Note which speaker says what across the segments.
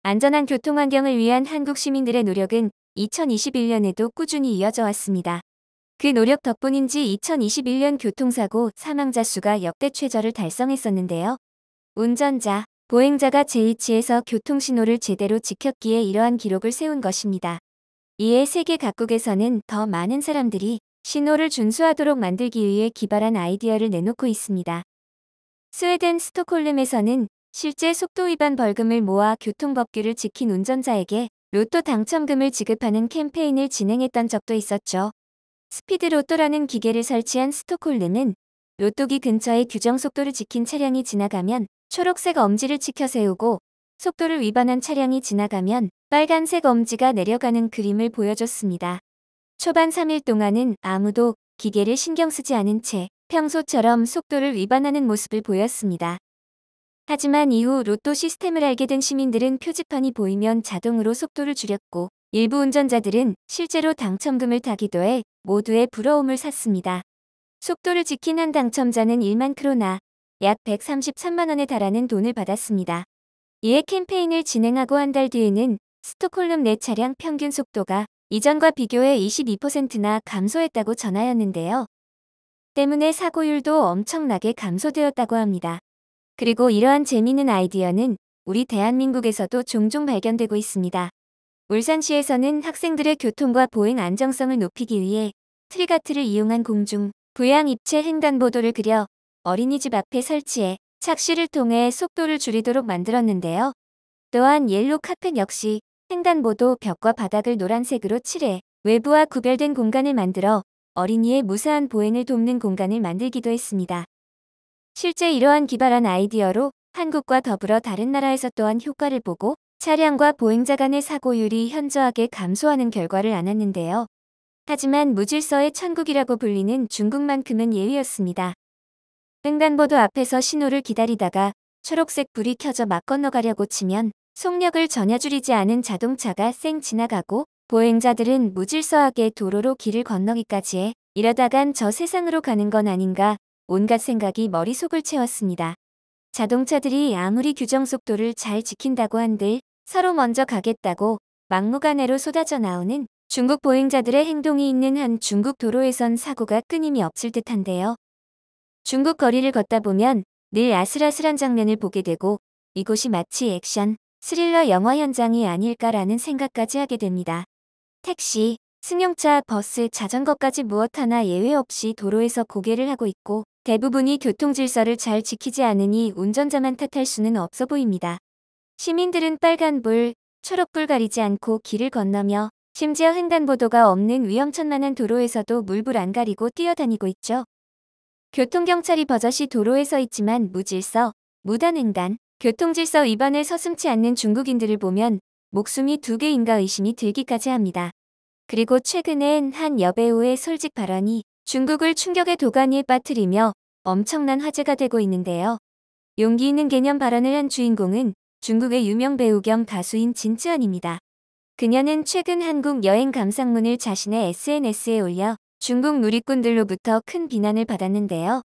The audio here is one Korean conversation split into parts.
Speaker 1: 안전한 교통환경을 위한 한국 시민들의 노력은 2021년에도 꾸준히 이어져 왔습니다. 그 노력 덕분인지 2021년 교통사고 사망자 수가 역대 최저를 달성했었는데요. 운전자, 보행자가 제 위치에서 교통신호를 제대로 지켰기에 이러한 기록을 세운 것입니다. 이에 세계 각국에서는 더 많은 사람들이 신호를 준수하도록 만들기 위해 기발한 아이디어를 내놓고 있습니다. 스웨덴 스톡홀름에서는 실제 속도 위반 벌금을 모아 교통법규를 지킨 운전자에게 로또 당첨금을 지급하는 캠페인을 진행했던 적도 있었죠. 스피드 로또라는 기계를 설치한 스톡홀름은 로또기 근처에 규정 속도를 지킨 차량이 지나가면 초록색 엄지를 치켜 세우고 속도를 위반한 차량이 지나가면 빨간색 엄지가 내려가는 그림을 보여줬습니다. 초반 3일 동안은 아무도 기계를 신경 쓰지 않은 채 평소처럼 속도를 위반하는 모습을 보였습니다. 하지만 이후 로또 시스템을 알게 된 시민들은 표지판이 보이면 자동으로 속도를 줄였고 일부 운전자들은 실제로 당첨금을 타기도 해 모두의 부러움을 샀습니다. 속도를 지킨 한 당첨자는 1만 크로나, 약 133만 원에 달하는 돈을 받았습니다. 이에 캠페인을 진행하고 한 달 뒤에는 스톡홀름 내 차량 평균 속도가 이전과 비교해 22%나 감소했다고 전하였는데요. 때문에 사고율도 엄청나게 감소되었다고 합니다. 그리고 이러한 재미있는 아이디어는 우리 대한민국에서도 종종 발견되고 있습니다. 울산시에서는 학생들의 교통과 보행 안정성을 높이기 위해 트리가트를 이용한 공중 부양 입체 횡단보도를 그려 어린이집 앞에 설치해 착시를 통해 속도를 줄이도록 만들었는데요. 또한 옐로 카펫 역시 횡단보도 벽과 바닥을 노란색으로 칠해 외부와 구별된 공간을 만들어 어린이의 무사한 보행을 돕는 공간을 만들기도 했습니다. 실제 이러한 기발한 아이디어로 한국과 더불어 다른 나라에서 또한 효과를 보고 차량과 보행자 간의 사고율이 현저하게 감소하는 결과를 안았는데요. 하지만 무질서의 천국이라고 불리는 중국만큼은 예외였습니다. 횡단보도 앞에서 신호를 기다리다가 초록색 불이 켜져 막 건너가려고 치면 속력을 전혀 줄이지 않은 자동차가 쌩 지나가고 보행자들은 무질서하게 도로로 길을 건너기까지 해 이러다간 저 세상으로 가는 건 아닌가 온갖 생각이 머릿속을 채웠습니다. 자동차들이 아무리 규정 속도를 잘 지킨다고 한들 서로 먼저 가겠다고 막무가내로 쏟아져 나오는 중국 보행자들의 행동이 있는 한 중국 도로에선 사고가 끊임이 없을 듯한데요. 중국 거리를 걷다 보면 늘 아슬아슬한 장면을 보게 되고 이곳이 마치 액션, 스릴러 영화 현장이 아닐까라는 생각까지 하게 됩니다. 택시, 승용차, 버스, 자전거까지 무엇 하나 예외 없이 도로에서 고개를 하고 있고 대부분이 교통 질서를 잘 지키지 않으니 운전자만 탓할 수는 없어 보입니다. 시민들은 빨간불, 초록불 가리지 않고 길을 건너며 심지어 횡단보도가 없는 위험천만한 도로에서도 물불 안 가리고 뛰어다니고 있죠. 교통경찰이 버젓이 도로에 서 있지만 무질서, 무단횡단, 교통질서 위반을 서슴지 않는 중국인들을 보면 목숨이 두 개인가 의심이 들기까지 합니다. 그리고 최근엔 한 여배우의 솔직 발언이 중국을 충격의 도가니에 빠뜨리며 엄청난 화제가 되고 있는데요. 용기 있는 개념 발언을 한 주인공은 중국의 유명 배우 겸 가수인 진쯔언입니다. 그녀는 최근 한국 여행 감상문을 자신의 SNS에 올려 중국 누리꾼들로부터 큰 비난을 받았는데요.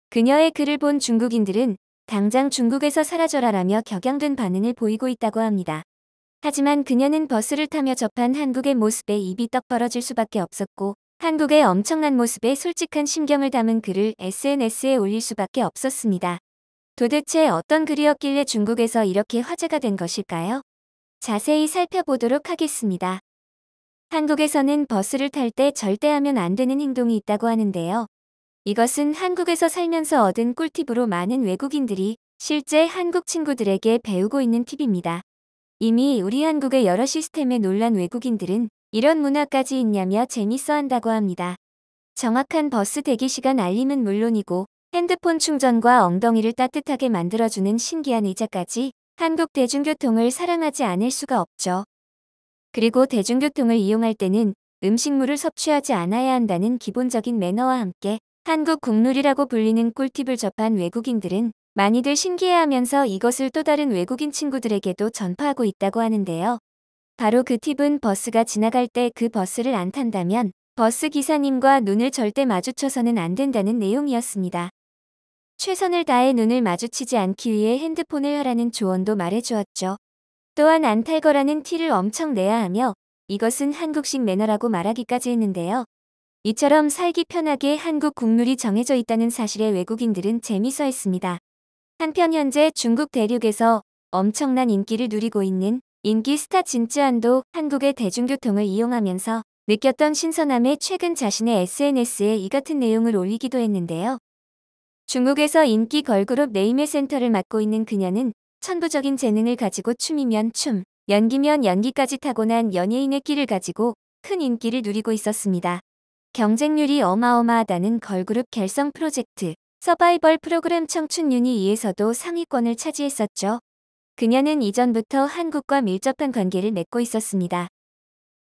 Speaker 1: 그녀의 글을 본 중국인들은 당장 중국에서 사라져라라며 격양된 반응을 보이고 있다고 합니다. 하지만 그녀는 버스를 타며 접한 한국의 모습에 입이 떡 벌어질 수밖에 없었고 한국의 엄청난 모습에 솔직한 심경을 담은 글을 SNS에 올릴 수밖에 없었습니다. 도대체 어떤 글이었길래 중국에서 이렇게 화제가 된 것일까요? 자세히 살펴보도록 하겠습니다. 한국에서는 버스를 탈 때 절대 하면 안 되는 행동이 있다고 하는데요. 이것은 한국에서 살면서 얻은 꿀팁으로 많은 외국인들이 실제 한국 친구들에게 배우고 있는 팁입니다. 이미 우리 한국의 여러 시스템에 놀란 외국인들은 이런 문화까지 있냐며 재밌어 한다고 합니다. 정확한 버스 대기시간 알림은 물론이고 핸드폰 충전과 엉덩이를 따뜻하게 만들어주는 신기한 의자까지 한국 대중교통을 사랑하지 않을 수가 없죠. 그리고 대중교통을 이용할 때는 음식물을 섭취하지 않아야 한다는 기본적인 매너와 함께 한국 국룰이라고 불리는 꿀팁을 접한 외국인들은 많이들 신기해하면서 이것을 또 다른 외국인 친구들에게도 전파하고 있다고 하는데요. 바로 그 팁은 버스가 지나갈 때 그 버스를 안 탄다면 버스 기사님과 눈을 절대 마주쳐서는 안 된다는 내용이었습니다. 최선을 다해 눈을 마주치지 않기 위해 핸드폰을 하라는 조언도 말해주었죠. 또한 안 탈 거라는 티를 엄청 내야 하며 이것은 한국식 매너라고 말하기까지 했는데요. 이처럼 살기 편하게 한국 국룰이 정해져 있다는 사실에 외국인들은 재미서했습니다. 한편 현재 중국 대륙에서 엄청난 인기를 누리고 있는 인기 스타 진쯔안도 한국의 대중교통을 이용하면서 느꼈던 신선함에 최근 자신의 SNS에 이 같은 내용을 올리기도 했는데요. 중국에서 인기 걸그룹 네임의 센터를 맡고 있는 그녀는 천부적인 재능을 가지고 춤이면 춤, 연기면 연기까지 타고난 연예인의 끼를 가지고 큰 인기를 누리고 있었습니다. 경쟁률이 어마어마하다는 걸그룹 결성 프로젝트, 서바이벌 프로그램 청춘 유니2에서도 상위권을 차지했었죠. 그녀는 이전부터 한국과 밀접한 관계를 맺고 있었습니다.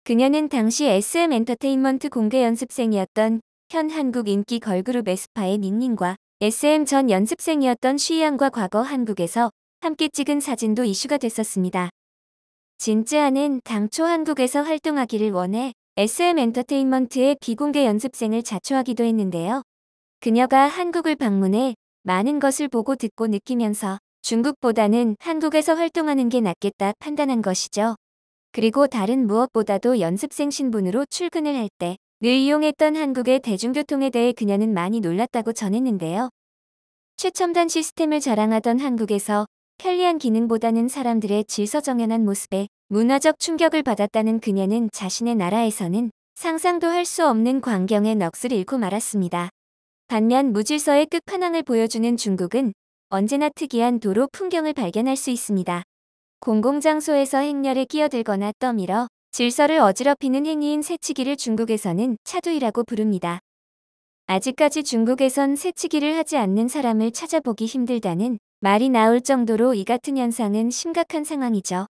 Speaker 1: 그녀는 당시 SM 엔터테인먼트 공개 연습생이었던 현 한국 인기 걸그룹 에스파의 닝닝과 SM 전 연습생이었던 쉬양과 과거 한국에서 함께 찍은 사진도 이슈가 됐었습니다. 진쯔안은 당초 한국에서 활동하기를 원해 SM 엔터테인먼트의 비공개 연습생을 자초하기도 했는데요. 그녀가 한국을 방문해 많은 것을 보고 듣고 느끼면서 중국보다는 한국에서 활동하는 게 낫겠다 판단한 것이죠. 그리고 다른 무엇보다도 연습생 신분으로 출근을 할 때 늘 이용했던 한국의 대중교통에 대해 그녀는 많이 놀랐다고 전했는데요. 최첨단 시스템을 자랑하던 한국에서 편리한 기능보다는 사람들의 질서정연한 모습에 문화적 충격을 받았다는 그녀는 자신의 나라에서는 상상도 할 수 없는 광경의 넋을 잃고 말았습니다. 반면 무질서의 끝판왕을 보여주는 중국은 언제나 특이한 도로 풍경을 발견할 수 있습니다. 공공장소에서 행렬에 끼어들거나 떠밀어 질서를 어지럽히는 행위인 새치기를 중국에서는 차두이라고 부릅니다. 아직까지 중국에선 새치기를 하지 않는 사람을 찾아보기 힘들다는 말이 나올 정도로 이 같은 현상은 심각한 상황이죠.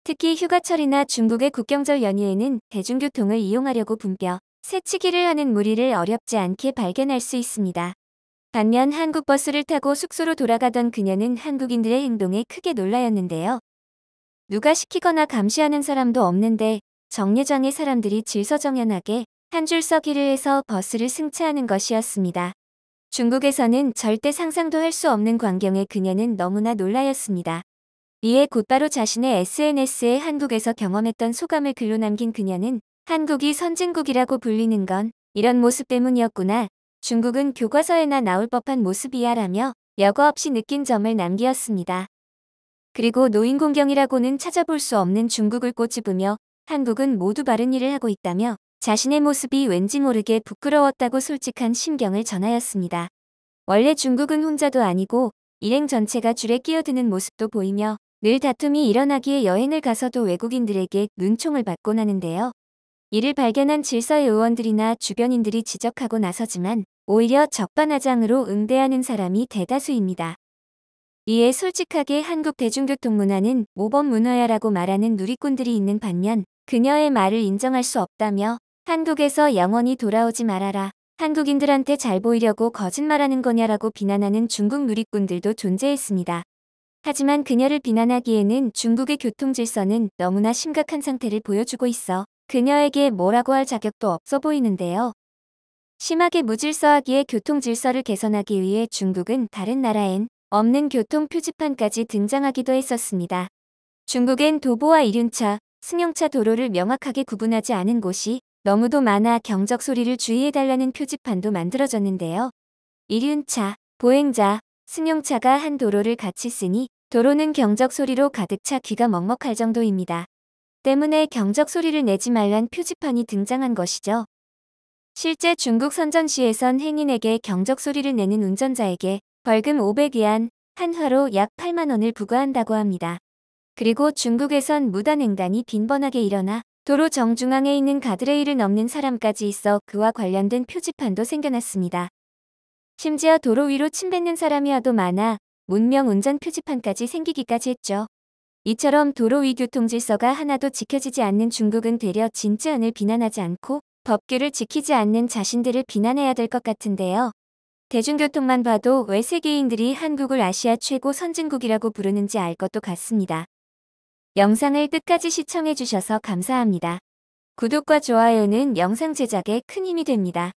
Speaker 1: 특히 휴가철이나 중국의 국경절 연휴에는 대중교통을 이용하려고 붐벼 새치기를 하는 무리를 어렵지 않게 발견할 수 있습니다. 반면 한국 버스를 타고 숙소로 돌아가던 그녀는 한국인들의 행동에 크게 놀라였는데요. 누가 시키거나 감시하는 사람도 없는데 정류장에 사람들이 질서정연하게 한 줄 서기를 해서 버스를 승차하는 것이었습니다. 중국에서는 절대 상상도 할 수 없는 광경에 그녀는 너무나 놀라였습니다. 이에 곧바로 자신의 SNS에 한국에서 경험했던 소감을 글로 남긴 그녀는 한국이 선진국이라고 불리는 건 이런 모습 때문이었구나. 중국은 교과서에나 나올 법한 모습이야라며 여과 없이 느낀 점을 남기었습니다. 그리고 노인공경이라고는 찾아볼 수 없는 중국을 꼬집으며 한국은 모두 바른 일을 하고 있다며 자신의 모습이 왠지 모르게 부끄러웠다고 솔직한 심경을 전하였습니다. 원래 중국은 혼자도 아니고 일행 전체가 줄에 끼어드는 모습도 보이며 늘 다툼이 일어나기에 여행을 가서도 외국인들에게 눈총을 받곤 하는데요. 이를 발견한 질서의 의원들이나 주변인들이 지적하고 나서지만 오히려 적반하장으로 응대하는 사람이 대다수입니다. 이에 솔직하게 한국 대중교통 문화는 모범 문화야라고 말하는 누리꾼들이 있는 반면 그녀의 말을 인정할 수 없다며 한국에서 영원히 돌아오지 말아라. 한국인들한테 잘 보이려고 거짓말하는 거냐라고 비난하는 중국 누리꾼들도 존재했습니다. 하지만 그녀를 비난하기에는 중국의 교통질서는 너무나 심각한 상태를 보여주고 있어 그녀에게 뭐라고 할 자격도 없어 보이는데요. 심하게 무질서하기에 교통질서를 개선하기 위해 중국은 다른 나라엔 없는 교통 표지판까지 등장하기도 했었습니다. 중국엔 도보와 이륜차, 승용차 도로를 명확하게 구분하지 않은 곳이 너무도 많아 경적 소리를 주의해달라는 표지판도 만들어졌는데요. 이륜차, 보행자, 승용차가 한 도로를 같이 쓰니 도로는 경적 소리로 가득 차 귀가 먹먹할 정도입니다. 때문에 경적 소리를 내지 말란 표지판이 등장한 것이죠. 실제 중국 선전시에선 행인에게 경적 소리를 내는 운전자에게 벌금 500위안, 한화로 약 8만 원을 부과한다고 합니다. 그리고 중국에선 무단횡단이 빈번하게 일어나 도로 정중앙에 있는 가드레일을 넘는 사람까지 있어 그와 관련된 표지판도 생겨났습니다. 심지어 도로 위로 침 뱉는 사람이 하도 많아 문명 운전 표지판까지 생기기까지 했죠. 이처럼 도로 위 교통질서가 하나도 지켜지지 않는 중국은 되려 진쯔안을 비난하지 않고 법규를 지키지 않는 자신들을 비난해야 될 것 같은데요. 대중교통만 봐도 왜 세계인들이 한국을 아시아 최고 선진국이라고 부르는지 알 것도 같습니다. 영상을 끝까지 시청해주셔서 감사합니다. 구독과 좋아요는 영상 제작에 큰 힘이 됩니다.